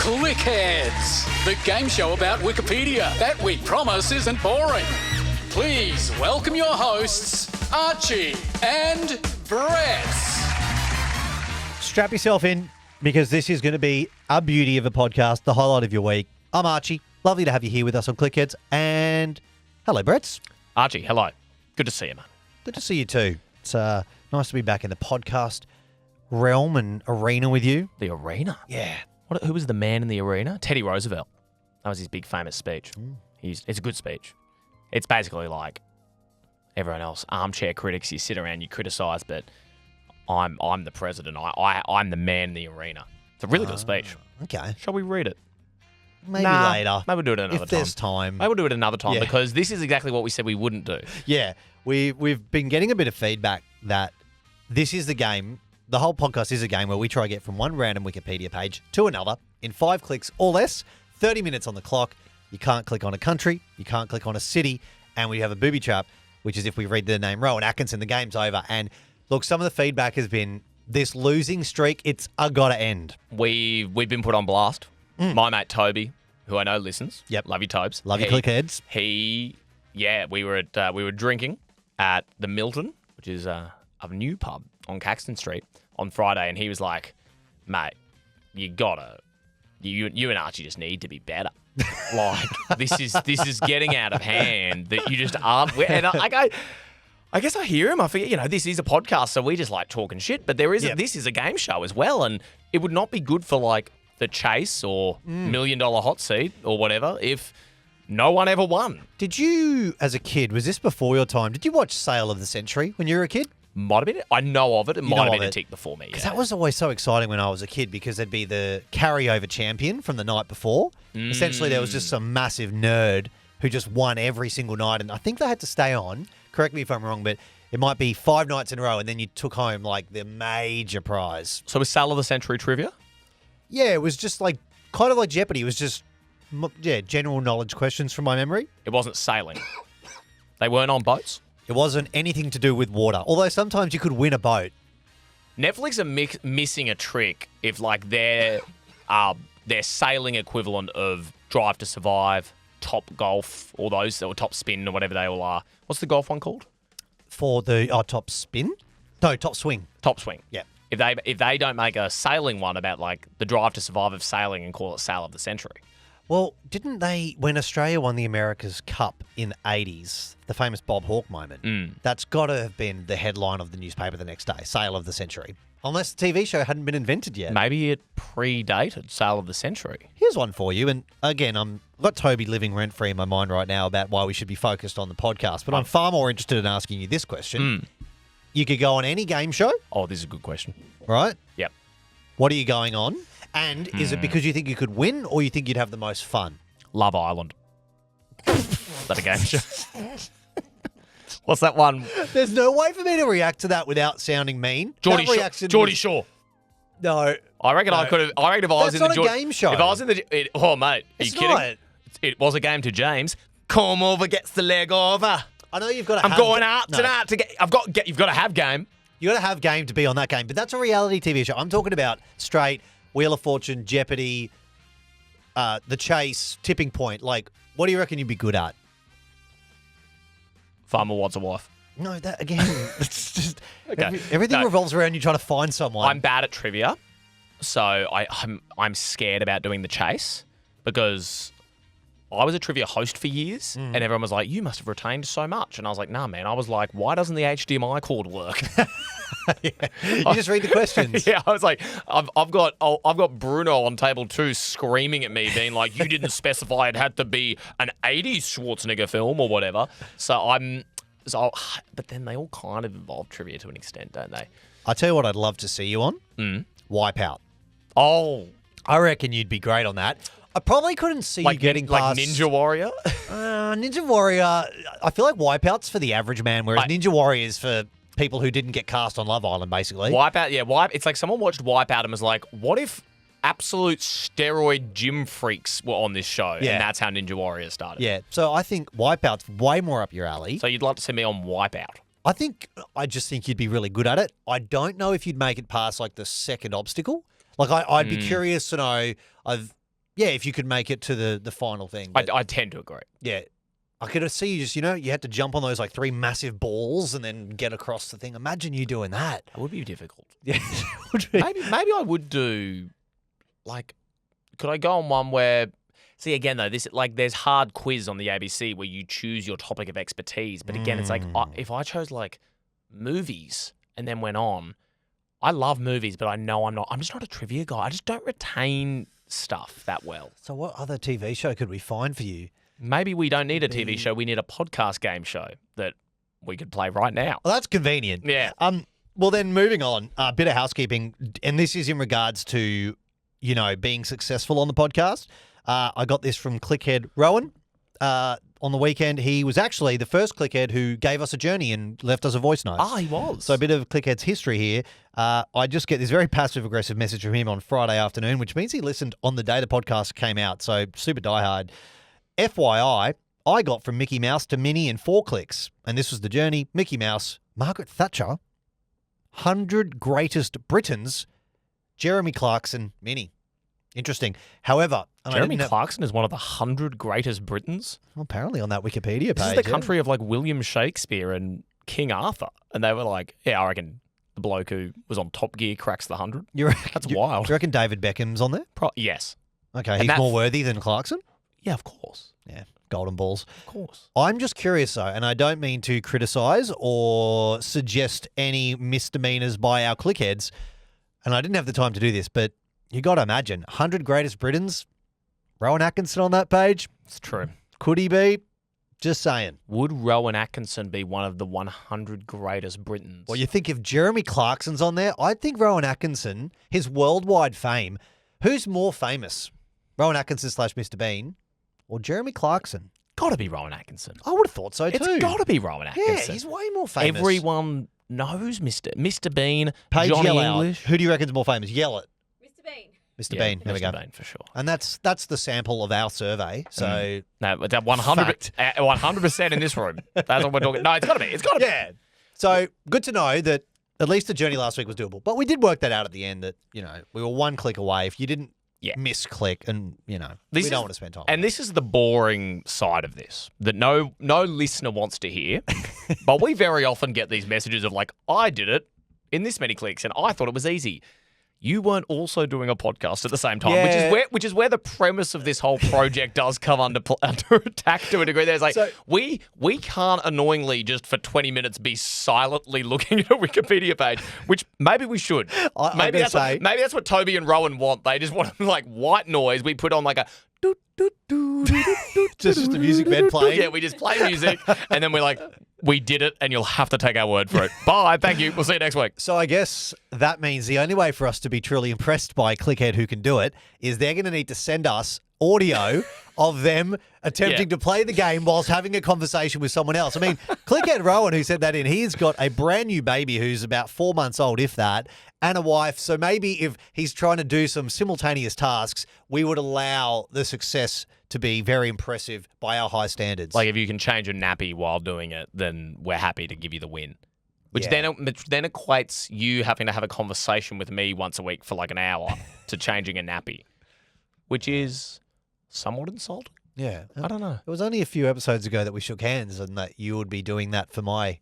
Clickheads, the game show about Wikipedia that we promise isn't boring. Please welcome your hosts, Archie and Bretz. Strap yourself in because this is going to be a beauty of a podcast, the highlight of your week. I'm Archie. Lovely to have you here with us on Clickheads. And hello, Bretz. Archie, hello. Good to see you, man. Good to see you too. It's nice to be back in the podcast realm and arena with you. The arena? Yeah. Who was the man in the arena? Teddy Roosevelt. That was his big famous speech. It's a good speech. It's basically like everyone else, armchair critics, you sit around, you criticise, but I'm the president. I'm the man in the arena. It's a really good speech. Okay. Shall we read it? Maybe later. Maybe we'll do it another time. If there's time. Maybe we'll do it another time Yeah. because this is exactly what we said we wouldn't do. Yeah. We've been getting a bit of feedback that this is the game. The whole podcast is a game where we try to get from one random Wikipedia page to another in 5 clicks or less, 30 minutes on the clock. You can't click on a country, you can't click on a city, and we have a booby trap, which is if we read the name Rowan Atkinson, the game's over. And look, some of the feedback has been this losing streak, it's gotta end. We've been put on blast. My mate Toby, who I know listens. Yep. Love you, Tobes. Love you, Clickheads. We were drinking at the Milton, which is a new pub on Caxton Street on Friday, and he was like, mate, you and Archie just need to be better. Like, this is getting out of hand that you just aren't. And I guess I hear him. I forget, this is a podcast, so we just like talking shit, but this is a game show as well, and it would not be good for like the chase or $1 million hot seat or whatever if no one ever won. Did you, as a kid, was this before your time, did you watch Sale of the Century when you were a kid? Might have been. I know of it. It might have been a tick before me. Because that was always so exciting when I was a kid because there'd be the carryover champion from the night before. Essentially, there was just some massive nerd who just won every single night. And I think they had to stay on. Correct me if I'm wrong, but it might be 5 nights in a row and then you took home like the major prize. So was Sale of the Century trivia? Yeah, it was just like kind of like Jeopardy. It was just, general knowledge questions from my memory. It wasn't sailing. They weren't on boats? It wasn't anything to do with water, although sometimes you could win a boat. Netflix are missing a trick if like their sailing equivalent of Drive to Survive, Top Golf, or Top Spin or whatever they all are. What's the golf one called? For the Top Spin? No, Top Swing. Top Swing. Yeah. If they don't make a sailing one about like the Drive to Survive of sailing and call it Sale of the Century. Well, didn't they, when Australia won the America's Cup in the 80s, the famous Bob Hawke moment, that's got to have been the headline of the newspaper the next day, Sale of the Century. Unless the TV show hadn't been invented yet. Maybe it predated Sale of the Century. Here's one for you. And again, I've got Toby living rent-free in my mind right now about why we should be focused on the podcast. But I'm far more interested in asking you this question. You could go on any game show. Oh, this is a good question. Right? Yep. What are you going on? And is it because you think you could win or you think you'd have the most fun? Love Island. Is that a game show? What's that one? There's no way for me to react to that without sounding mean. Geordie Shore. No. I reckon I could have. I reckon if I was in the That's not a game show. If I was in the, mate, are you kidding? Not. It was a game to James. Come over, gets the leg over. I know you've got to. I'm going out tonight to get. You've got to have game. You got to have game to be on that game, but that's a reality TV show. I'm talking about straight Wheel of Fortune, Jeopardy, The Chase, Tipping Point. Like, what do you reckon you'd be good at? Farmer Wants a Wife. No, that again. It's just Okay. everything revolves around you trying to find someone. I'm bad at trivia, so I'm scared about doing The Chase because I was a trivia host for years, and everyone was like, "You must have retained so much," and I was like, "Nah, man." I was like, "Why doesn't the HDMI cord work?" You just read the questions. Yeah, I was like, I've got Bruno on table 2 screaming at me, being like, "You didn't specify it had to be an '80s Schwarzenegger film or whatever." But then they all kind of involve trivia to an extent, don't they? I tell you what, I'd love to see you on Wipeout. Oh, I reckon you'd be great on that. I probably couldn't see you getting past... Like Ninja Warrior? Ninja Warrior, I feel like Wipeout's for the average man, whereas Ninja Warrior is for people who didn't get cast on Love Island, basically. Wipeout, yeah. It's like someone watched Wipeout and was like, what if absolute steroid gym freaks were on this show? Yeah. And that's how Ninja Warrior started. Yeah, so I think Wipeout's way more up your alley. So you'd like to see me on Wipeout? I just think you'd be really good at it. I don't know if you'd make it past like the second obstacle. Like I'd be curious to know. Yeah, if you could make it to the final thing. But I tend to agree. yeah, I could see you just, you had to jump on those like 3 massive balls and then get across the thing. Imagine you doing that. That would be difficult. Yeah, it would be. Maybe I would do, like, could I go on one where, see, again, though, there's hard quiz on the ABC where you choose your topic of expertise. But again, it's like, if I chose, like, movies and then went on, I love movies, but I know I'm just not a trivia guy. I just don't retain stuff that well. So what other TV show could we find for you? Maybe we don't need a TV show. We need a podcast game show that we could play right now. Well, that's convenient. Yeah. Well, then moving on, a bit of housekeeping, and this is in regards to, being successful on the podcast. I got this from Clickhead Rowan. On the weekend, he was actually the first Clickhead who gave us a journey and left us a voice note. Ah, he was. So a bit of Clickhead's history here. I just get this very passive-aggressive message from him on Friday afternoon, which means he listened on the day the podcast came out, so super diehard. FYI, I got from Mickey Mouse to Minnie in 4 clicks, and this was the journey. Mickey Mouse, Margaret Thatcher, 100 Greatest Britons, Jeremy Clarkson, Minnie. Interesting. However, Jeremy Clarkson is one of the 100 greatest Britons. Well, apparently on that Wikipedia page. This is the country of like William Shakespeare and King Arthur. And they were like, yeah, I reckon the bloke who was on Top Gear cracks the 100. That's wild. Do you reckon David Beckham's on there? Yes. Okay, he's more worthy than Clarkson? Yeah, of course. Yeah, golden balls. Of course. I'm just curious, though, and I don't mean to criticise or suggest any misdemeanours by our clickheads, and I didn't have the time to do this, but you got to imagine, 100 Greatest Britons, Rowan Atkinson on that page. It's true. Could he be? Just saying. Would Rowan Atkinson be one of the 100 greatest Britons? Well, you think if Jeremy Clarkson's on there, I think Rowan Atkinson, his worldwide fame, who's more famous? Rowan Atkinson / Mr. Bean or Jeremy Clarkson? Got to be Rowan Atkinson. I would have thought so too. It's got to be Rowan Atkinson. Yeah, he's way more famous. Everyone knows Mr. Bean, Page, Johnny yell out. English. Who do you reckon's more famous? Yell it. Mr. Yeah, Bean. There we go. Mr. Bean, for sure. And that's the sample of our survey. So No, it's 100% in this room. That's what we're talking. No, it's got to be. It's got to be. yeah. So good to know that at least the journey last week was doable. But we did work that out at the end that, we were 1 click away. If you didn't misclick and, we don't want to spend time. And this is the boring side of this that no listener wants to hear. But we very often get these messages of like, I did it in this many clicks and I thought it was easy. You weren't also doing a podcast at the same time, which is where the premise of this whole project does come under attack to a degree. There's like we can't annoyingly just for 20 minutes be silently looking at a Wikipedia page, which maybe we should. Maybe that's what Toby and Rowan want. They just want like white noise. We put on like a just the music bed playing. Yeah, we just play music and then we're like, we did it and you'll have to take our word for it. Bye. Thank you. We'll see you next week. So I guess that means the only way for us to be truly impressed by Clickhead who can do it is they're going to need to send us audio of them attempting to play the game whilst having a conversation with someone else. I mean, Clickhead Rowan, who sent that in, he's got a brand new baby who's about 4 months old, if that, and a wife. So maybe if he's trying to do some simultaneous tasks, we would allow the success to be very impressive by our high standards. Like if you can change a nappy while doing it, then we're happy to give you the win. Which then equates you having to have a conversation with me once a week for like an hour to changing a nappy, which is somewhat insulting. Yeah. I don't know. It was only a few episodes ago that we shook hands and that you would be doing that for my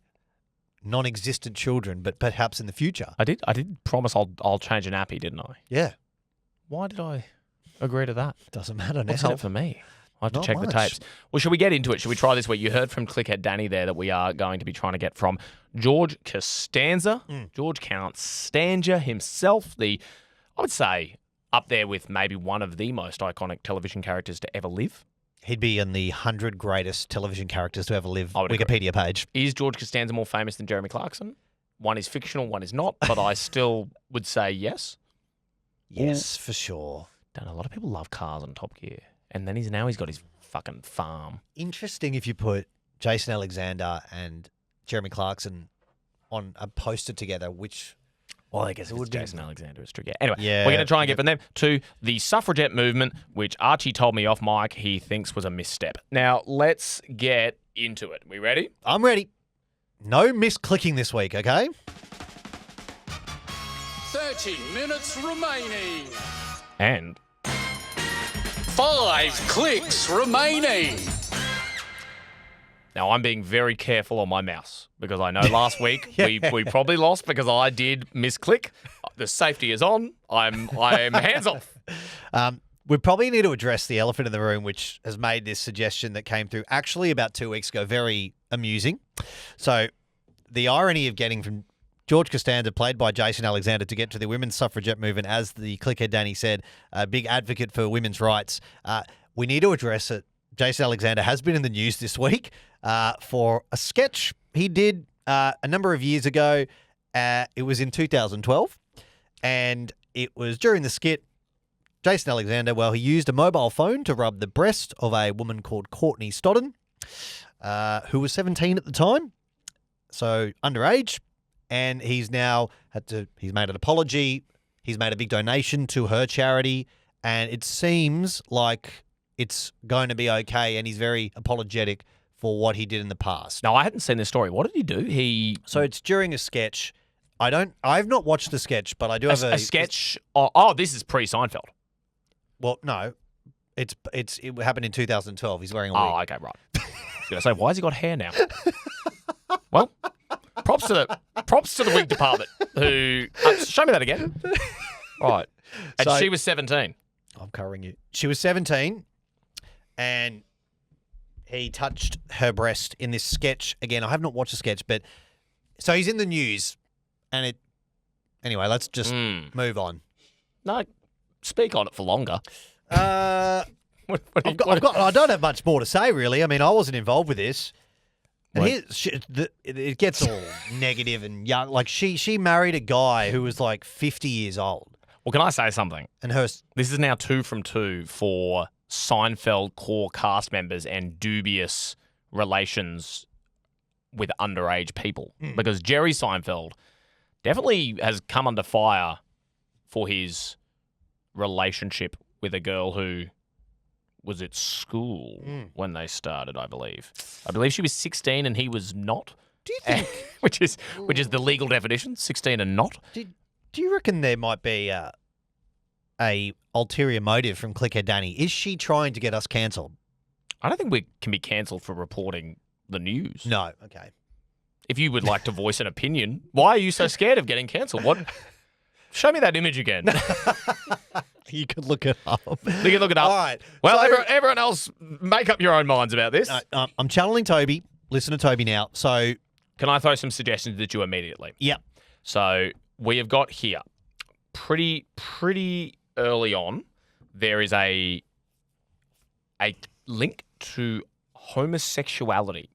non-existent children, but perhaps in the future. I did promise I'll change a nappy, didn't I? Yeah. Why did I agree to that? Doesn't matter now. What's in it for me? I have to Not check the much. tapes. Well, should we get into it? Should we try this week? You heard from Clickhead Danny there that we are going to be trying to get from George Constanza. George Constanza himself, I would say, up there with maybe one of the most iconic television characters to ever live. He'd be in the 100 greatest television characters to ever live I would Wikipedia page. Is George Constanza more famous than Jeremy Clarkson? One is fictional, one is not, but I still would say yes. Yes, for sure. Don't know, a lot of people love cars on Top Gear. And then he's got his fucking farm. Interesting if you put Jason Alexander and Jeremy Clarkson on a poster together, which... Well, I guess it would be Jason Alexander. It's true. Yeah. Anyway, Yeah. we're going to try and get from them to the suffragette movement, which Archie told me off mic he thinks was a misstep. Now, let's get into it. We ready? I'm ready. No misclicking this week, okay? 30 minutes remaining. And 5 clicks remaining. Now, I'm being very careful on my mouse because I know last week we probably lost because I did misclick. The safety is on. I'm hands off. We probably need to address the elephant in the room, which has made this suggestion that came through actually about 2 weeks ago very amusing. So the irony of getting from George Constanza, played by Jason Alexander, to get to the women's suffragette movement, as the clickhead Danny said, a big advocate for women's rights. We need to address it. Jason Alexander has been in the news this week for a sketch he did a number of years ago. It was in 2012, and it was during the skit, Jason Alexander, he used a mobile phone to rub the breast of a woman called Courtney Stodden, who was 17 at the time, so underage, and he's now he's made an apology, he's made a big donation to her charity, and it seems like it's going to be okay, and he's very apologetic for what he did in the past. No, I hadn't seen this story. What did he do? So it's during a sketch. I've not watched the sketch, but I do have a sketch. Oh, this is pre-Seinfeld. Well, no, it happened in 2012. He's wearing a wig. Oh, okay, right. I was going to say, why has he got hair now? Well, props to the wig department. Who show me that again? Right, and she was 17. I'm covering you. She was 17, and he touched her breast in this sketch. Again, I have not watched the sketch, but so he's in the news, and it. Anyway, let's just move on. No. Speak on it for longer. I don't have much more to say, really. I mean, I wasn't involved with this. And it gets all negative and young. Like, she married a guy who was like 50 years old. Well, can I say something? And this is now 2 from 2 for Seinfeld core cast members and dubious relations with underage people. Because Jerry Seinfeld definitely has come under fire for his relationship with a girl who was at school when they started, I believe. I believe she was 16 and he was not. Do you think? which is the legal definition, 16 and not. Do you reckon there might be a ulterior motive from Clickhead Danny? Is she trying to get us cancelled? I don't think we can be cancelled for reporting the news. No, okay. If you would like to voice an opinion, why are you so scared of getting cancelled? What? Show me that image again. You can look it up. You can look it up. All right. Well, everyone else, make up your own minds about this. I'm channeling Toby. Listen to Toby now. So, can I throw some suggestions at you immediately? Yep. So we have got here pretty early on. There is a link to homosexuality.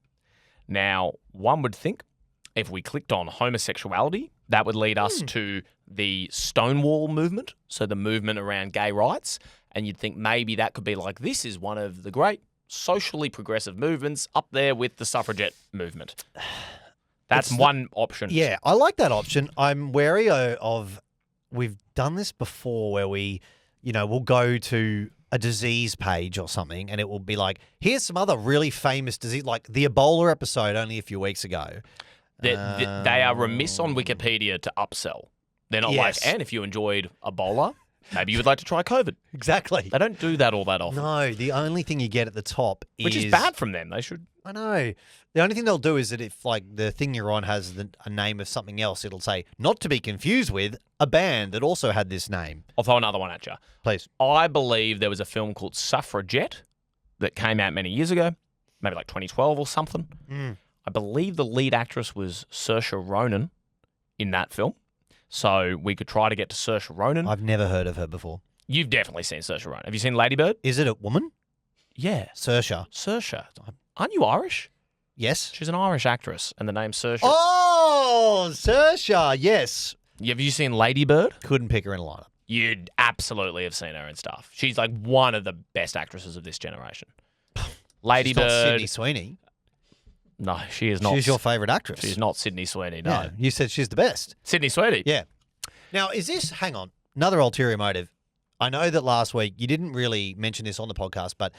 Now, one would think if we clicked on homosexuality, that would lead us to the Stonewall movement, so the movement around gay rights, and you'd think maybe that could be like, this is one of the great socially progressive movements up there with the suffragette movement. That's one option. Yeah, I like that option. I'm wary of, we've done this before where we'll go to a disease page or something and it will be like, here's some other really famous disease, like the Ebola episode only a few weeks ago. They are remiss on Wikipedia to upsell. They're not like, and if you enjoyed Ebola, maybe you would like to try COVID. Exactly. They don't do that all that often. No, the only thing you get at the top is... Which is bad from them. They should... I know. The only thing they'll do is that if, like, the thing you're on has a name of something else, it'll say, not to be confused with a band that also had this name. I'll throw another one at you. Please. I believe there was a film called Suffragette that came out many years ago, maybe like 2012 or something. I believe the lead actress was Saoirse Ronan in that film. So we could try to get to Saoirse Ronan. I've never heard of her before. You've definitely seen Saoirse Ronan. Have you seen Lady Bird? Is it a woman? Yeah. Saoirse. Aren't you Irish? Yes. She's an Irish actress, and the name's Saoirse. Oh, Saoirse, yes. Have you seen Lady Bird? Couldn't pick her in a lineup. You'd absolutely have seen her and stuff. She's like one of the best actresses of this generation. Lady She's Bird. Not Sydney Sweeney. No, she is not. She's your favourite actress. She's not Sydney Sweeney, no. Yeah, you said she's the best. Sydney Sweeney? Yeah. Now, hang on, another ulterior motive. I know that last week you didn't really mention this on the podcast, but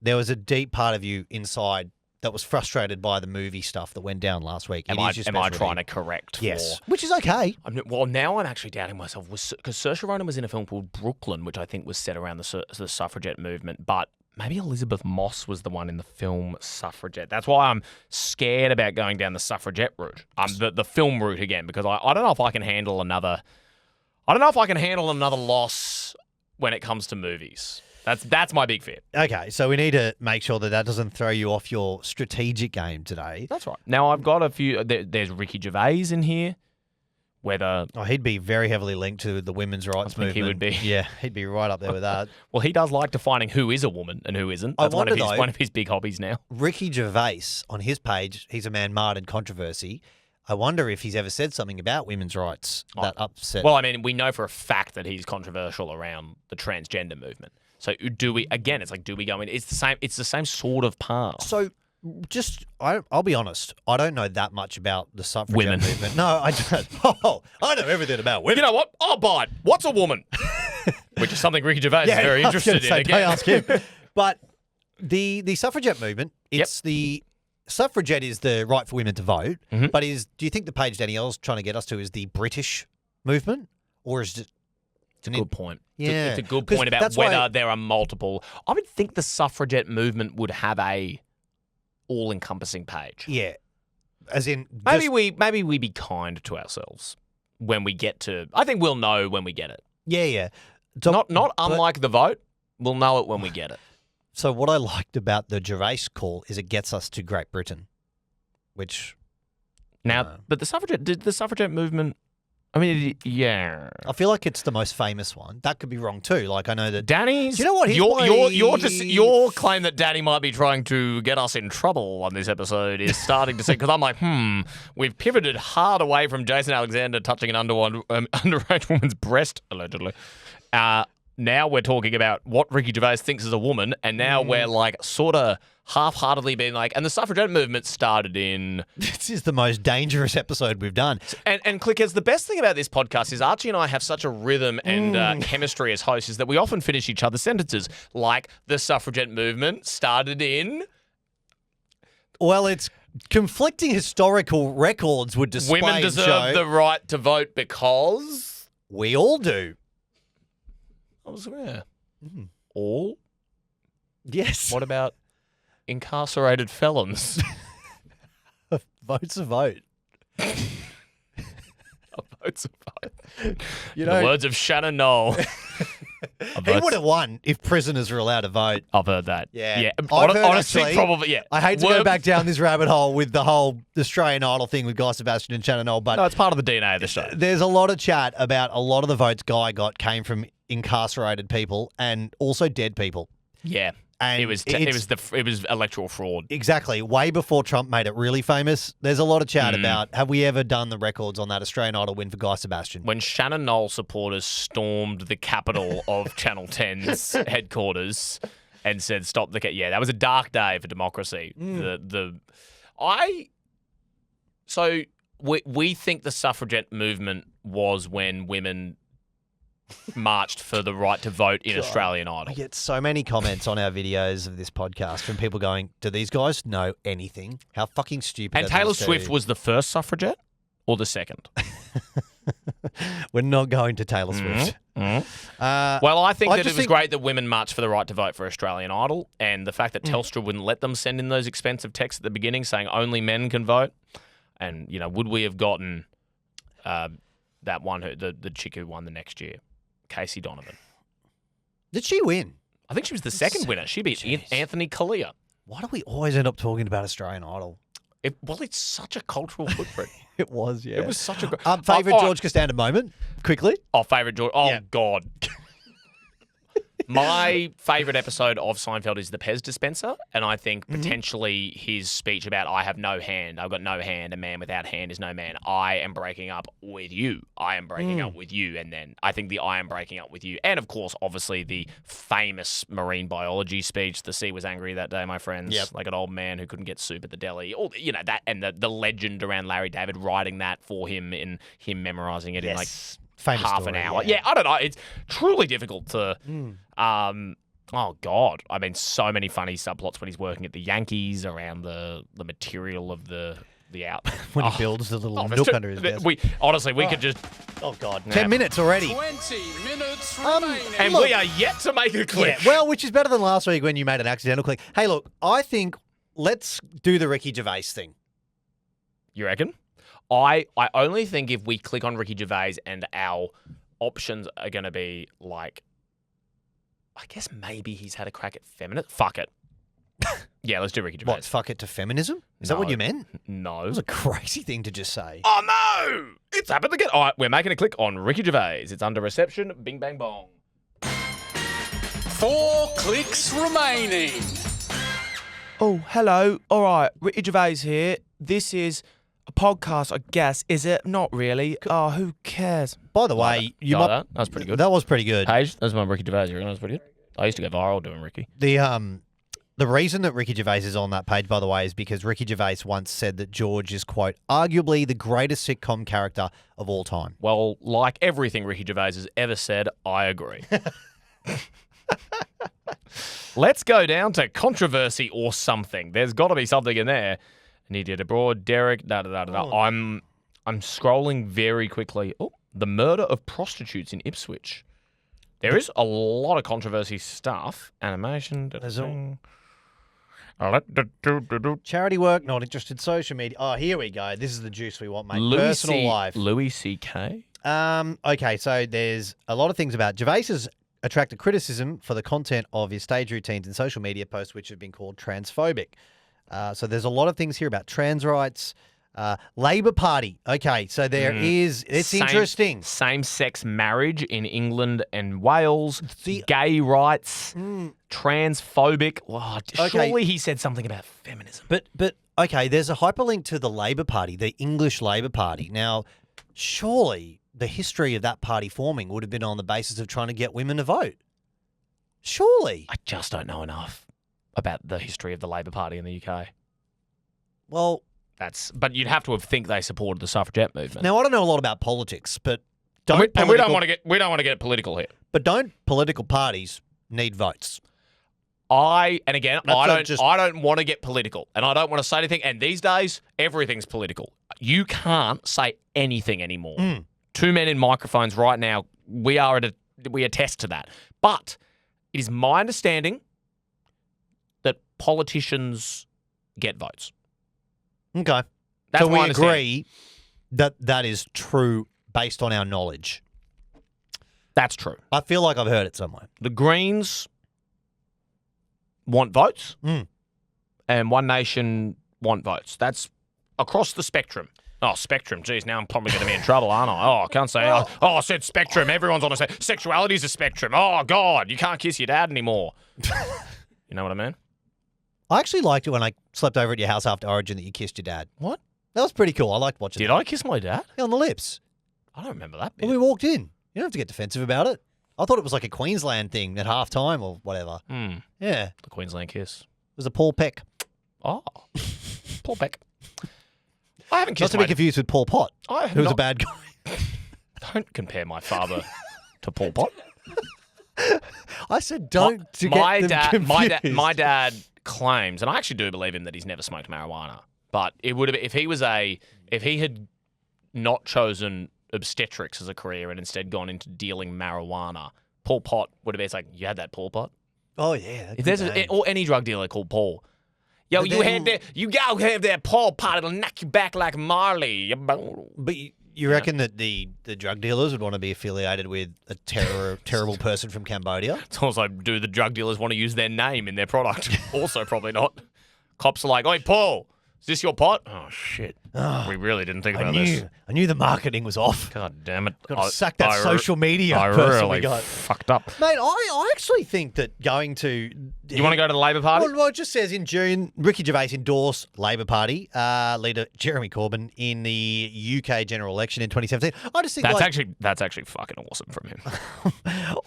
there was a deep part of you inside that was frustrated by the movie stuff that went down last week. Am I trying to correct? Yes, which is okay. Well, now I'm actually doubting myself. Because Saoirse Ronan was in a film called Brooklyn, which I think was set around the suffragette movement, but maybe Elizabeth Moss was the one in the film Suffragette. That's why I'm scared about going down the suffragette route. The film route again, because I don't know if I can handle another. I don't know if I can handle another loss when it comes to movies. That's my big fear. Okay, so we need to make sure that doesn't throw you off your strategic game today. That's right. Now, I've got a few. There's Ricky Gervais in here. He'd be very heavily linked to the women's rights movement. He would be. Yeah, he'd be right up there with that. Well, he does like defining who is a woman and who isn't. That's one of his big hobbies now. Ricky Gervais, on his page, he's a man marred in controversy. I wonder if he's ever said something about women's rights that upset. Well, I mean, we know for a fact that he's controversial around the transgender movement. So do we? Again, it's like, do we go in? It's the same sort of path. So, I'll be honest. I don't know that much about the suffragette movement. No, I don't. Oh, I know everything about women. You know what? I'll buy it. What's a woman? Which is something Ricky Gervais is very interested in. Again. Don't ask him. But the suffragette movement, it's the suffragette is the right for women to vote. Mm-hmm. But do you think the page Danielle's trying to get us to is the British movement, or is it? It's a good point. Yeah. It's a good point about whether there are multiple. I would think the suffragette movement would have a all-encompassing page. Yeah. As in... Maybe we be kind to ourselves when we get to... I think we'll know when we get it. Yeah, yeah. Not unlike the vote, we'll know it when we get it. So what I liked about the Gervais call is it gets us to Great Britain, which... Now, but the suffragette movement... I mean, yeah. I feel like it's the most famous one. That could be wrong too. Like I know that Danny's. Do you know what? Your claim that Danny might be trying to get us in trouble on this episode is starting to see, because I'm like, we've pivoted hard away from Jason Alexander touching an underage woman's breast allegedly. Now we're talking about what Ricky Gervais thinks is a woman, and now we're like sort of half-heartedly being like, and the suffragette movement started in... This is the most dangerous episode we've done. And Clickers, the best thing about this podcast is Archie and I have such a rhythm and chemistry as hosts is that we often finish each other's sentences, like the suffragette movement started in... Well, it's conflicting historical records would display women deserve the right to vote because... We all do. All? Yes. What about incarcerated felons? A vote's a vote. A vote's a vote. In the words of Shannon Knoll. He would have won if prisoners were allowed to vote. I've heard that. Yeah. Honestly, actually, probably, yeah. I hate to go back down this rabbit hole with the whole Australian Idol thing with Guy Sebastian and Shannon Knoll, but... No, it's part of the DNA of the show. There's a lot of chat about a lot of the votes Guy got came from incarcerated people and also dead people. Yeah. And it was electoral fraud. Exactly. Way before Trump made it really famous. There's a lot of chat about, have we ever done the records on that Australian Idol win for Guy Sebastian? When Shannon Knoll supporters stormed the capital of Channel 10's headquarters and said, stop the... Yeah, that was a dark day for democracy. So we think the suffragette movement was when women... marched for the right to vote in Australian Idol. I get so many comments on our videos of this podcast from people going, do these guys know anything? How fucking stupid And Taylor Swift was the first suffragette or the second? We're not going to Taylor Swift. Well, I think that it was great that women marched for the right to vote for Australian Idol, and the fact that Telstra wouldn't let them send in those expensive texts at the beginning saying only men can vote. And, would we have gotten that one, the chick who won the next year? Casey Donovan. Did she win? I think she was the second winner. She beat Anthony Kalia. Why do we always end up talking about Australian Idol? It's such a cultural footprint. It was, yeah. It was such a good... favourite George Costanza moment, quickly? Favourite George... God. My favourite episode of Seinfeld is the Pez dispenser, and I think potentially his speech about I have no hand, I've got no hand, a man without hand is no man, I am breaking up with you, I am breaking up with you, and then I think the I am breaking up with you, and of course, obviously, the famous marine biology speech, the sea was angry that day, my friends, like an old man who couldn't get soup at the deli, or, that, and the legend around Larry David writing that for him, and him memorising it in like... Famous half story, an hour. Yeah, I don't know. It's truly difficult to Oh, God. I mean, so many funny subplots when he's working at the Yankees around the material of the out. When he builds the little there's nook two- under his desk. We could just... Oh, God. 10 minutes already. 20 minutes remaining. And we are yet to make a click. Yeah, well, which is better than last week when you made an accidental click. Hey, look, I think let's do the Ricky Gervais thing. You reckon? I only think if we click on Ricky Gervais and our options are going to be like, I guess maybe he's had a crack at feminist. Fuck it. Yeah, let's do Ricky Gervais. What, fuck it to feminism? Is that what No. you meant? No. That was a crazy thing to just say. Oh, no! It's happened again. All right, we're making a click on Ricky Gervais. It's under reception. Bing, bang, bong. 4 clicks remaining. Oh, hello. All right, Ricky Gervais here. This is a podcast, I guess. Is it? Not really. Oh, who cares? By the way, you Like might... that was pretty good. That was pretty good. Paige, that's my Ricky Gervais. You reckon that was pretty good? I used to go viral doing Ricky. The reason that Ricky Gervais is on that page, by the way, is because Ricky Gervais once said that George is, quote, arguably the greatest sitcom character of all time. Well, like everything Ricky Gervais has ever said, I agree. Let's go down to controversy or something. There's got to be something in there. An idiot abroad, Derek, da-da-da-da-da. Oh. I'm scrolling very quickly. Oh, the murder of prostitutes in Ipswich. There is a lot of controversy stuff. Animation. There's all- Louis Charity work, not interested, social media. Oh, here we go. This is the juice we want, mate. Personal life. Louis C.K. Okay, so there's a lot of things about Gervais has attracted criticism for the content of his stage routines and social media posts, which have been called transphobic. So there's a lot of things here about trans rights. Labour Party. Okay, so there is. It's interesting. Same-sex marriage in England and Wales. The- Gay rights. Transphobic. Oh, Okay. surely he said something about feminism. But okay, there's a hyperlink to the Labour Party, the English Labour Party. Now, surely the history of that party forming would have been on the basis of trying to get women to vote. Surely. I just don't know enough about the history of the Labour Party in the UK. Well, But you'd have to think they supported the suffragette movement. now I don't know a lot about politics, but and we political- don't want to get political here. But don't political parties need votes? I That's don't want to get political, and I don't want to say anything. And these days, everything's political. You can't say anything anymore. Two men in microphones right now. We attest to that. But it is my understanding that politicians get votes. Okay. That's so my we understanding. agree that that is true based on our knowledge. That's true. I feel like I've heard it somewhere. The Greens want votes, and One Nation want votes. That's across the spectrum. Oh, spectrum. Geez, now I'm probably going to be in trouble, aren't I? Oh, I can't say. Oh, I said spectrum. Everyone's on a sexuality's a spectrum. Oh, God, you can't kiss your dad anymore. You know what I mean? I actually liked it when I slept over at your house after Origin that you kissed your dad. What? That was pretty cool. I liked watching Did that. I kiss my dad? Yeah, on the lips. I don't remember that When bit. we walked in. You don't have to get defensive about it. I thought it was like a Queensland thing at halftime or whatever. Yeah. It The Queensland kiss. was a Paul Peck. Oh, Paul Beck. I haven't Not kissed to my be confused with Paul Pot, I have who was a not- bad guy. Don't compare my father to Paul Pot. I said don't to my get them dad, confused. my dad claims, and I actually do believe him, that he's never smoked marijuana. But it would have if he had not chosen obstetrics as a career and instead gone into dealing marijuana, Paul Pot would have been like, you had that Paul Pot? Oh, yeah. If there's or any drug dealer called Paul. Yo, But you then- had that. You gotta have that Paul Pot. It'll knock you back like Marley. But you reckon that the drug dealers would want to be affiliated with a terrible person from Cambodia? It's also, do the drug dealers want to use their name in their product? Also, probably not. Cops are like, "Oi, Paul, is this your pot?" Oh shit, we really didn't think about this. I knew the marketing was off. God damn it! Got to sack that I social media I person really we got. fucked up. Mate, I actually think that going to... You want to go to the Labor Party? Well, it just says in June, Ricky Gervais endorsed Labor Party leader Jeremy Corbyn in the UK general election in 2017. I just think That's actually fucking awesome from him.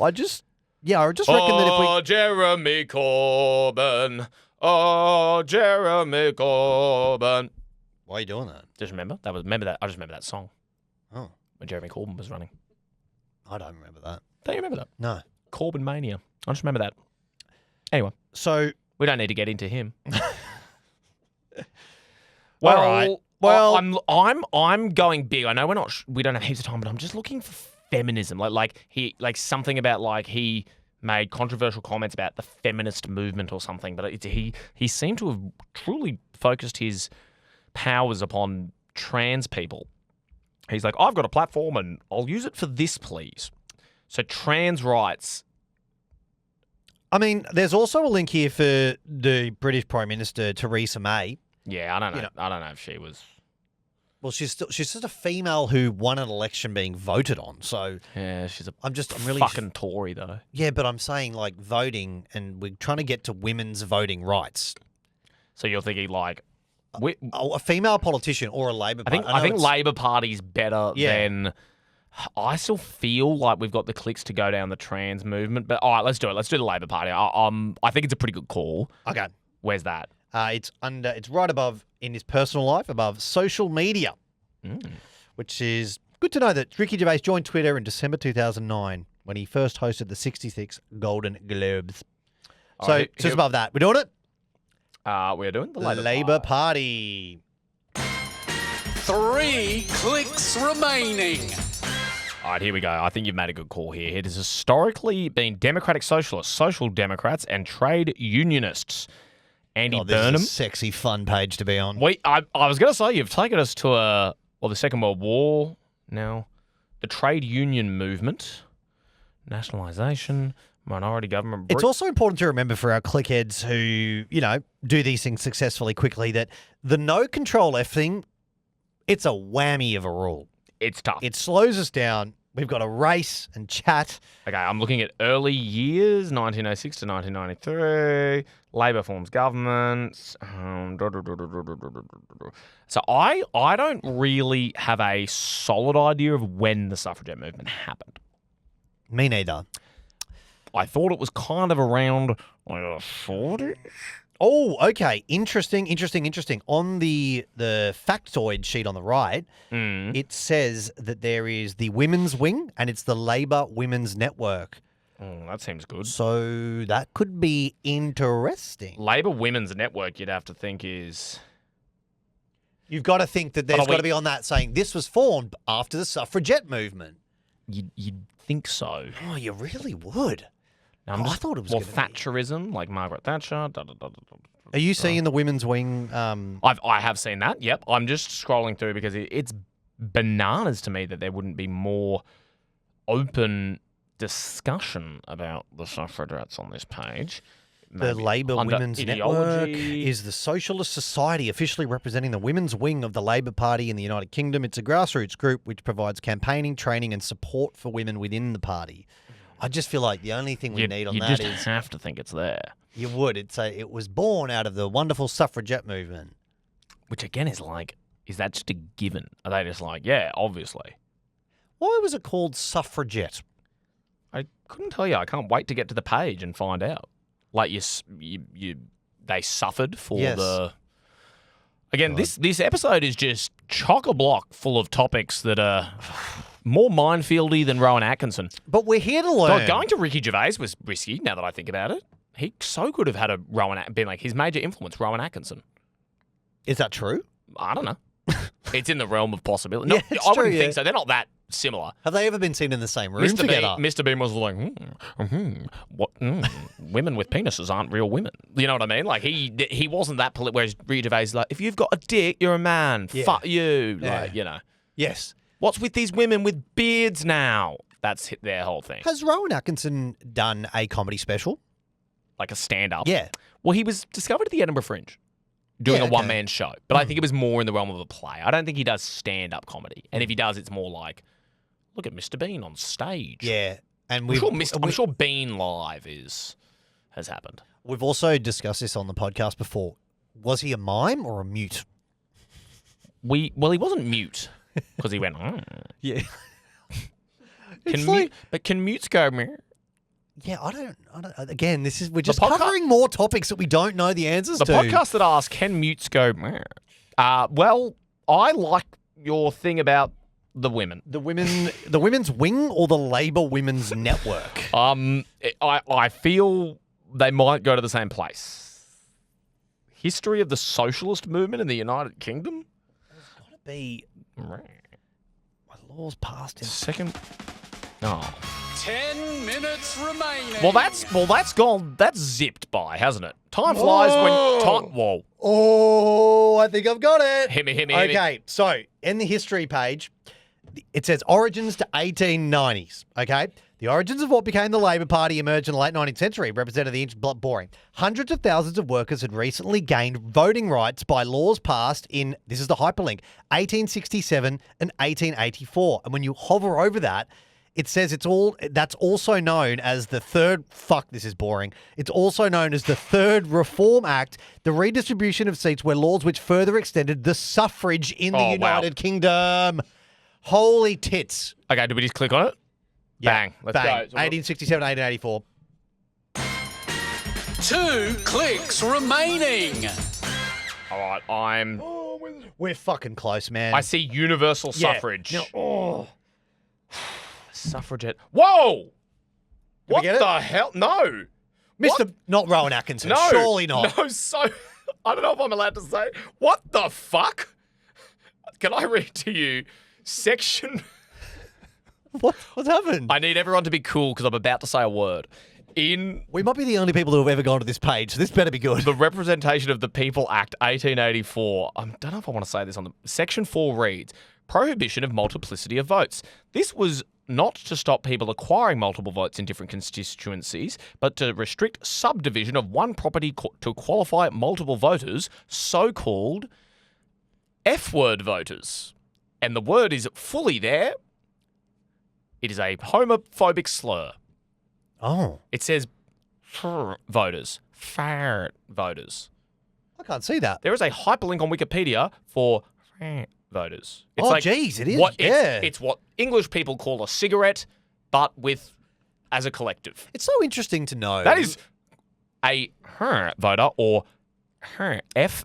I just reckon that if we... Oh, Jeremy Corbyn. Oh, Jeremy Corbyn. Why are you doing that? Just remember that. I just remember that song Oh, when Jeremy Corbyn was running. I don't remember that. Don't you remember that? No. Corbyn Mania. I just remember that. Anyway, So, we don't need to get into him. All right. Well- I'm going big. I know we don't have heaps of time, but I'm just looking for feminism. Like something about like he made controversial comments about the feminist movement or something. But he seemed to have truly focused his powers upon trans people. He's like, I've got a platform and I'll use it for this, please. So trans rights. I mean, there's also a link here for the British Prime Minister, Theresa May. Yeah, I don't know. You know- I don't know if she was. Well, she's just a female who won an election being voted on. So Yeah, she's a I'm really fucking Tory though. yeah, but I'm saying like voting, and we're trying to get to women's voting rights. So you're thinking like, A female politician or a Labor I Party. think Labor Party's better Yeah. than. I still feel like we've got the clicks to go down the trans movement, but all right, let's do it. Let's do the Labor Party. I think it's a pretty good call. Okay. Where's that? It's right above in his personal life, above social media, which is good to know that Ricky Gervais joined Twitter in December 2009 when he first hosted the 66 Golden Globes. So right, just above that, we're doing it. We're doing the Labor, Labor Party. Party. 3 clicks remaining. All right, here we go. I think you've made a good call here. It has historically been Democratic Socialists, Social Democrats, and trade unionists. Andy Oh, this Burnham. is a sexy, fun page to be on. I was going to say, you've taken us to the Second World War now, the trade union movement, nationalisation, minority government. It's also important to remember for our clickheads who, do these things successfully quickly that the no control F thing, it's a whammy of a rule. It's tough. It slows us down. We've got to race and chat. Okay, I'm looking at early years, 1906 to 1993, Labor forms governments. So I don't really have a solid idea of when the suffragette movement happened. Me neither. I thought it was kind of around like the 40s. Oh, okay. Interesting. On the factoid sheet on the right, it says that there is the women's wing and it's the Labor Women's Network. That seems good. So that could be interesting. Labor Women's Network, you'd have to think is... You've got to think that there's got to be on that saying this was formed after the suffragette movement. You'd think so. Oh, you really would. Now, I thought it was more gonna be- Thatcherism, like Margaret Thatcher. Are you seeing the women's wing? I have seen that. Yep, I'm just scrolling through because it's bananas to me that there wouldn't be more open discussion about the suffragettes on this page. The Maybe Labor under Women's ideology. Network is the socialist society officially representing the women's wing of the Labor Party in the United Kingdom. It's a grassroots group which provides campaigning, training, and support for women within the party. I just feel like the only thing we need on you that just is have to think it's there. you would. It's it was born out of the wonderful suffragette movement. Which again is like, is that just a given? Are they just like, yeah, obviously? Why was it called suffragette? I couldn't tell you. I can't wait to get to the page and find out. Like they suffered for Yes. the. Again, this episode is just chock-a-block full of topics that are more minefieldy than Rowan Atkinson. But we're here to learn. God, going to Ricky Gervais was risky. Now that I think about it, he so could have had been like his major influence, Rowan Atkinson. Is that true? I don't know. It's in the realm of possibility. No, Yeah, it's I wouldn't true, think yeah. so. They're not that similar. Have they ever been seen in the same room together? Mr. Bean was like, women with penises aren't real women. You know what I mean? Like he wasn't that political. Whereas Ricky Gervais is like, if you've got a dick, you're a man. Yeah. Fuck you. Yeah. Like, you know. Yes. What's with these women with beards now? That's their whole thing. Has Rowan Atkinson done a comedy special? Like a stand-up. Yeah. Well, he was discovered at the Edinburgh Fringe doing Yeah, a okay. one-man show. But I think it was more in the realm of a play. I don't think he does stand-up comedy. And if he does, it's more like, look at Mr. Bean on stage. Yeah. And I'm sure Bean Live has happened. we've also discussed this on the podcast before. Was he a mime or a mute? He wasn't mute because he went. Yeah. Can mutes go? Meh? Yeah, I don't. Again, we're just podcast- covering more topics that we don't know the answers The to. podcast that asks, can mutes go? Meh? Well, I like your thing about the women. The women's wing or the Labor Women's Network? I feel they might go to the same place. History of the socialist movement in the United Kingdom? Gotta be my laws passed in Second. Oh. 10 minutes remaining. Well, that's gone. That's zipped by, hasn't it? Time flies when time. Whoa. Oh, I think I've got it. Hit me. Okay, so in the history page, it says origins to 1890s. Okay, the origins of what became the Labor Party emerged in the late 19th century, represented the boring. Hundreds of thousands of workers had recently gained voting rights by laws passed in, this is the hyperlink, 1867 and 1884. And when you hover over that, it says that's also known as the third, this is boring. It's also known as the Third Reform Act, the redistribution of seats were laws which further extended the suffrage in the United Kingdom. Holy tits. Okay, do we just click on it? Yeah, Bang. Let's bang. go. 1867, 1884. 2 clicks remaining. All right, We're fucking close, man. I see universal Yeah. suffrage. No, Suffragette. Whoa! we What get it? the hell? No. Mr. Not Rowan Atkinson. No. Surely not. No, so I don't know if I'm allowed to say. What the fuck? Can I read to you section? What's happened? I need everyone to be cool because I'm about to say a word. In We might be the only people who have ever gone to this page, so this better be good. the Representation of the People Act 1884, I don't know if I want to say this on the Section 4 reads, prohibition of multiplicity of votes. This was not to stop people acquiring multiple votes in different constituencies, but to restrict subdivision of one property to qualify multiple voters, so-called F-word voters. And the word is fully there. It is a homophobic slur. Oh, It says voters, fart voters. I can't see that. There is a hyperlink on Wikipedia for voters. It's Geez, it is. It's what English people call a cigarette, but as a collective. It's so interesting to know. That is a voter, or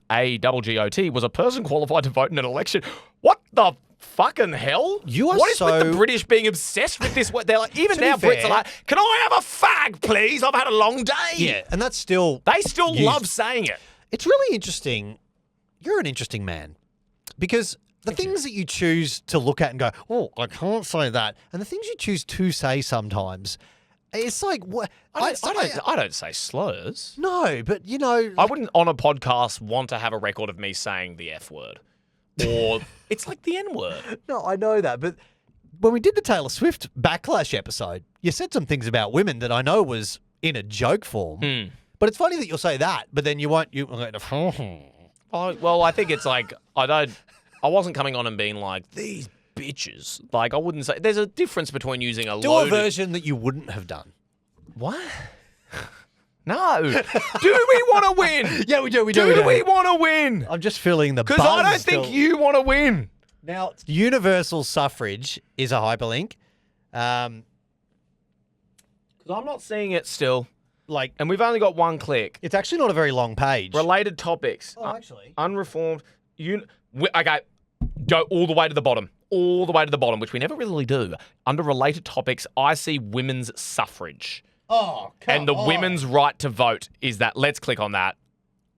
FAGGOT, was a person qualified to vote in an election. What the fucking hell? You are What is with so- the British being obsessed with this? They're like, even To be now, Brits fair- are like, can I have a fag, please? I've had a long day. Yeah, and that's still. They still used- love saying it. It's really interesting. You're an interesting man because the things that you choose to look at and go, oh, I can't say that, and the things you choose to say sometimes, it's like what I don't say slurs. No, but you know, I wouldn't on a podcast want to have a record of me saying the F word. Or it's like the N word. no, I know that, but when we did the Taylor Swift backlash episode, you said some things about women that I know was in a joke form. But it's funny that you'll say that, but then you won't. Well, I think it's like I wasn't coming on and being like these bitches. Like I wouldn't say. There's a difference between using a do loaded... a version that you wouldn't have done. What? No. Do we want to win? Yeah, we do. Do we want to win? I'm just feeling the buzz. Because I don't still. think you want to win. Now, universal suffrage is a hyperlink. Because I'm not seeing it still. Like, And we've only got one click. it's actually not a very long page. Related topics. actually. Unreformed. Okay, go all the way to the bottom. All the way to the bottom, which we never really do. Under related topics, I see women's suffrage. Oh, And the women's right to vote is that. Let's click on that.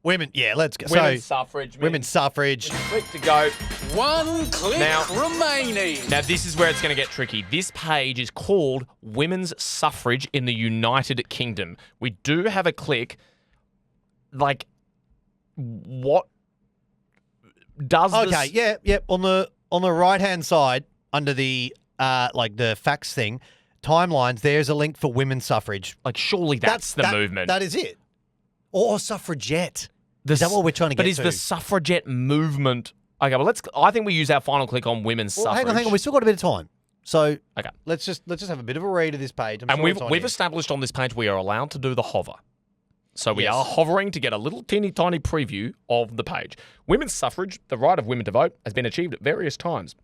women. Yeah, let's go. Women's So, suffrage. women's suffrage. Click to go. 1 click Now- remaining. Now, this is where it's going to get tricky. This page is called Women's Suffrage in the United Kingdom. We do have a click. Like, what does Okay, this... yeah. On the right hand side, under the like the facts thing, timelines, there's a link for women's suffrage. Like, surely that's the movement. That is it. Or suffragette. Is that what we're trying to get But is to? the suffragette movement... Okay, well, I think we use our final click on women's Well, suffrage. hang on. We've still got a bit of time. So Okay. let's just have a bit of a read of this page. I'm And sure it's on we've here. established on this page we are allowed to do the hover. So we Yes. are hovering to get a little teeny tiny preview of the page. Women's suffrage, the right of women to vote, has been achieved at various times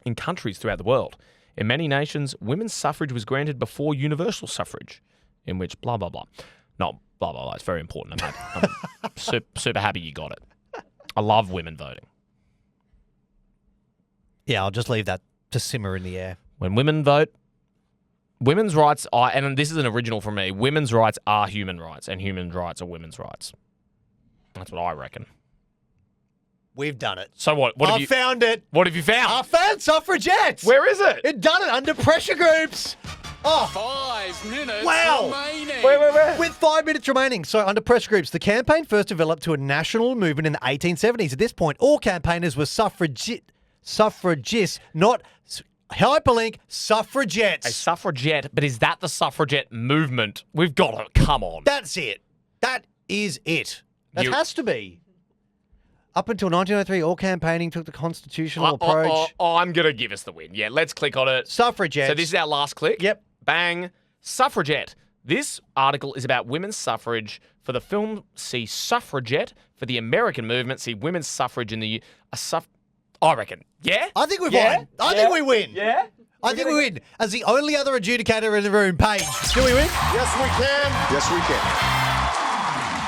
in countries throughout the world. In many nations, women's suffrage was granted before universal suffrage, in which blah, blah, blah. Not blah, blah, blah. It's very important. I'm super happy you got it. I love women voting. Yeah, I'll just leave that to simmer in the air. When women vote, Women's rights are, and this is an original from me, women's rights are human rights and human rights are women's rights. That's what I reckon. We've done it. So what? What have you found it. What have you found? I found suffragettes. Where is it? It done it under pressure groups. Oh, 5 minutes Wow. remaining. Where? with 5 minutes remaining. So under pressure groups, the campaign first developed to a national movement in the 1870s. At this point, all campaigners were suffragists, not hyperlink suffragettes. A suffragette, but is that the suffragette movement? We've got to come on. That's it. That is it. That You- has to be. Up until 1903, all campaigning took the constitutional approach. I'm gonna give us the win. Yeah, let's click on it. Suffragettes. So this is our last click. Yep. Bang. Suffragette. This article is about women's suffrage. For the film, see Suffragette. For the American movement, see women's suffrage in the I reckon. Yeah? I think we've Yeah? won. I think we win. Yeah? I think we win. As the only other adjudicator in the room, Paige. Do we win? Yes, we can. Yes, we can.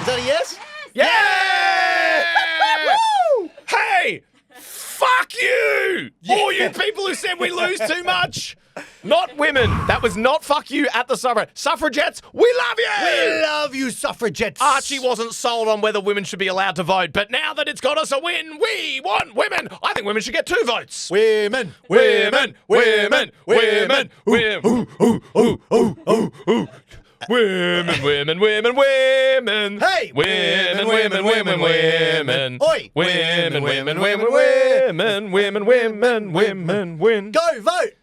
Is that a yes? Yeah! Hey! Fuck you! All you people who said we lose too much. Not women. That was not fuck you at the suffragettes. We love you! We love you, suffragettes. Archie wasn't sold on whether women should be allowed to vote, but now that it's got us a win, we want women. I think women should get 2 votes. Women. Women. Women. Women. Women. Women. Hey! Women. Oi! Women. Go vote.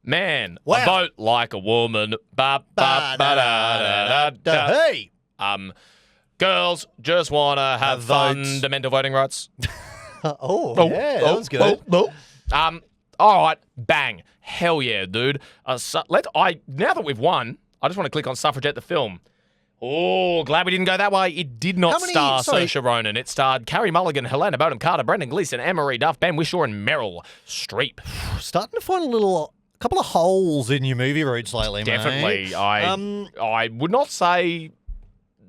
Man, Wow. I vote like a woman. Ba, ba, ba, da, da, da, da. Hey. Girls just want to have votes. fundamental voting rights. Yeah, that was good. All right, bang. Hell yeah, dude. Now that we've won, I just want to click on Suffragette the film. Oh, glad we didn't go that way. It did not How many- star sorry. Saoirse Ronan. It starred Carrie Mulligan, Helena Bonham Carter, Brendan Gleeson, Anne-Marie Duff, Ben Whishaw, and Meryl Streep. Starting to find a couple of holes in your movie roots lately, mate. Definitely. I would not say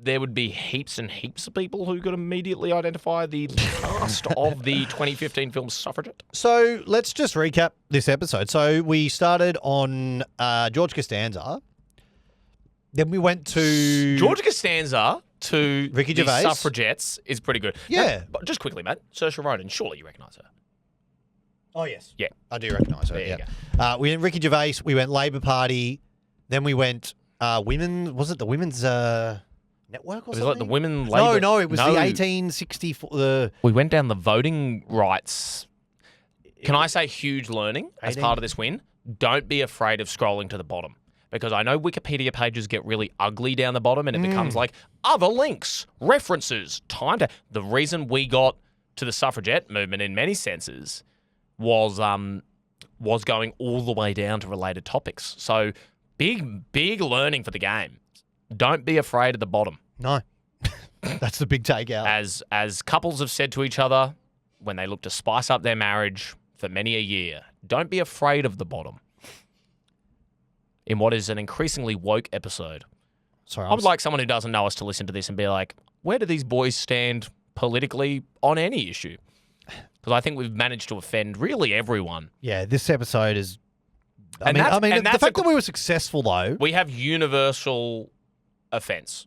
there would be heaps and heaps of people who could immediately identify the cast of the 2015 film Suffragette. So let's just recap this episode. So we started on George Constanza. Then we went to George Constanza to Ricky the Gervais. Suffragettes is pretty good. Yeah. Now, but just quickly, mate. Saoirse Ronan, surely you recognise her. Oh yes, Yeah. I do recognise her. There you Yeah, we went Ricky Gervais. We went Labor Party. Then we went women. Was it the Women's Network or Was it something? like the women Labour? No, it was the 1864. We went down the voting rights. Can I say huge learning as part of this win? Don't be afraid of scrolling to the bottom. Because I know Wikipedia pages get really ugly down the bottom and it becomes like other links, references, The reason we got to the suffragette movement in many senses was going all the way down to related topics. So big learning for the game. Don't be afraid of the bottom. No, that's the big takeout. As couples have said to each other when they look to spice up their marriage for many a year, don't be afraid of the bottom. In what is an increasingly woke episode. Sorry, I would like someone who doesn't know us to listen to this and be like, where do these boys stand politically on any issue? Because I think we've managed to offend really everyone. Yeah, this episode is. I And mean, that's- the fact that we were successful though. We have universal offence.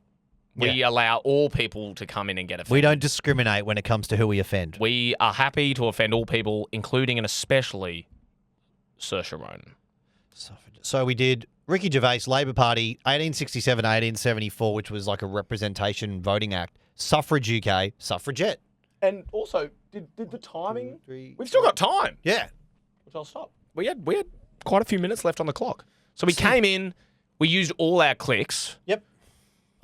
We allow all people to come in and get offended. We don't discriminate when it comes to who we offend. We are happy to offend all people, including and especially Saoirse Ronan. So we did Ricky Gervais, Labor Party, 1867, 1874, which was like a representation voting act. Suffrage UK, suffragette. And also, did the timing? 2, 3, We've still got time. Yeah. Which I'll stop. We had quite a few minutes left on the clock. So we came in, we used all our clicks. Yep.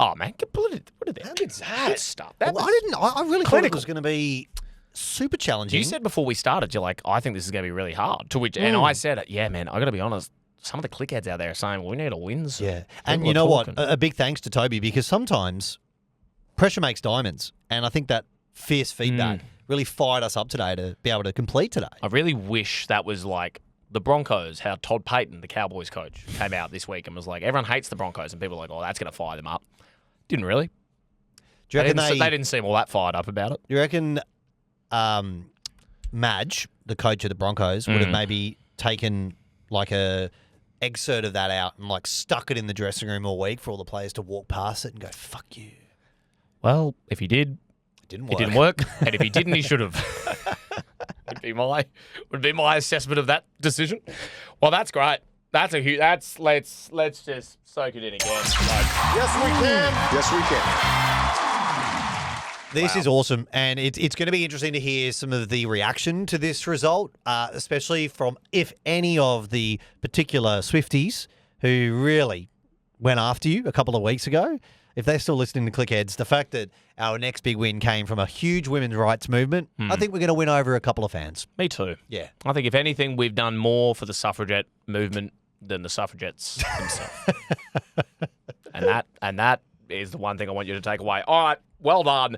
Oh man, what did that? How good's that? Good stuff. That Well, was- I really thought it clinical. was going to be super challenging. You said before we started, you're like, I think this is going to be really hard. To which, and I said, yeah, man, I got to be honest. Some of the clickheads out there are saying, well, we need a win. So Yeah. people And are you know talking. what? A big thanks to Toby, because sometimes pressure makes diamonds. And I think that fierce feedback really fired us up today to be able to complete today. I really wish that was like the Broncos, how Todd Payton, the Cowboys coach, came out this week and was like, everyone hates the Broncos. And people were like, oh, that's going to fire them up. Didn't really. Do you reckon They didn't seem all that fired up about it. You reckon Madge, the coach of the Broncos, would have maybe taken like a excerpt of that out and like stuck it in the dressing room all week for all the players to walk past it and go, fuck you. Well, if he did, It didn't it work. didn't work. And if he didn't, he should have. would be my assessment of that decision. Well, that's great. That's a huge. Let's just soak it in again. Yes, we can. Yes, we can. This is awesome, and it's going to be interesting to hear some of the reaction to this result, especially from, if any, of the particular Swifties who really went after you a couple of weeks ago. If they're still listening to Clickheads, the fact that our next big win came from a huge women's rights movement, I think we're going to win over a couple of fans. Me too. Yeah. I think if anything, we've done more for the suffragette movement than the suffragettes themselves. and that is the one thing I want you to take away. All right, well done.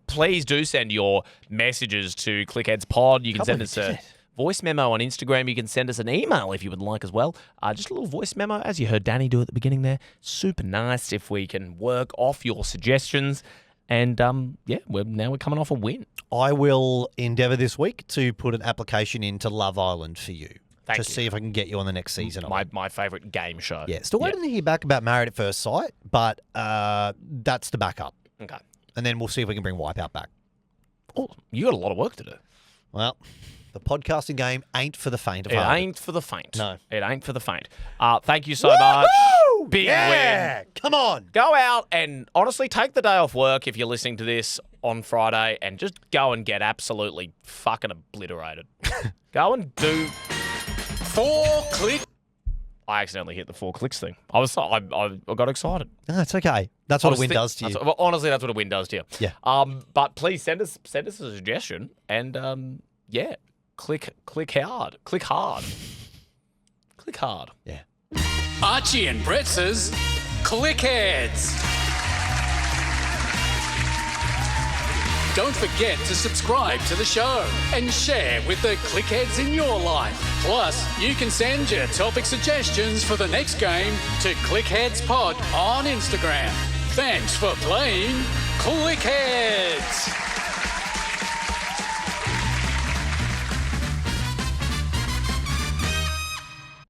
Please do send your messages to Clickheads Pod. You can send us a voice memo on Instagram. You can send us an email if you would like as well. Just a little voice memo, as you heard Danny do at the beginning there. Super nice if we can work off your suggestions. And we're coming off a win. I will endeavour this week to put an application into Love Island for you. Thank you. See if I can get you on the next season. My favourite game show. Yeah, still waiting to hear back about Married at First Sight, but that's the backup. Okay. And then we'll see if we can bring Wipeout back. Oh, you got a lot of work to do. Well, the podcasting game ain't for the faint of It heart. ain't for the faint. No. It ain't for the faint. Thank you so much. Big win. Come on. Go out and honestly take the day off work if you're listening to this on Friday and just go and get absolutely fucking obliterated. Go and do... 4 click. I accidentally hit the 4 clicks thing. I got excited. No, it's okay. That's what a win does to you. Honestly, that's what a win does to you. Yeah. But please send us a suggestion and click hard. Click hard. Click hard. Yeah. Archie and Bretz's Clickheads. Don't forget to subscribe to the show and share with the Clickheads in your life. Plus, you can send your topic suggestions for the next game to Clickheads Pod on Instagram. Thanks for playing Clickheads.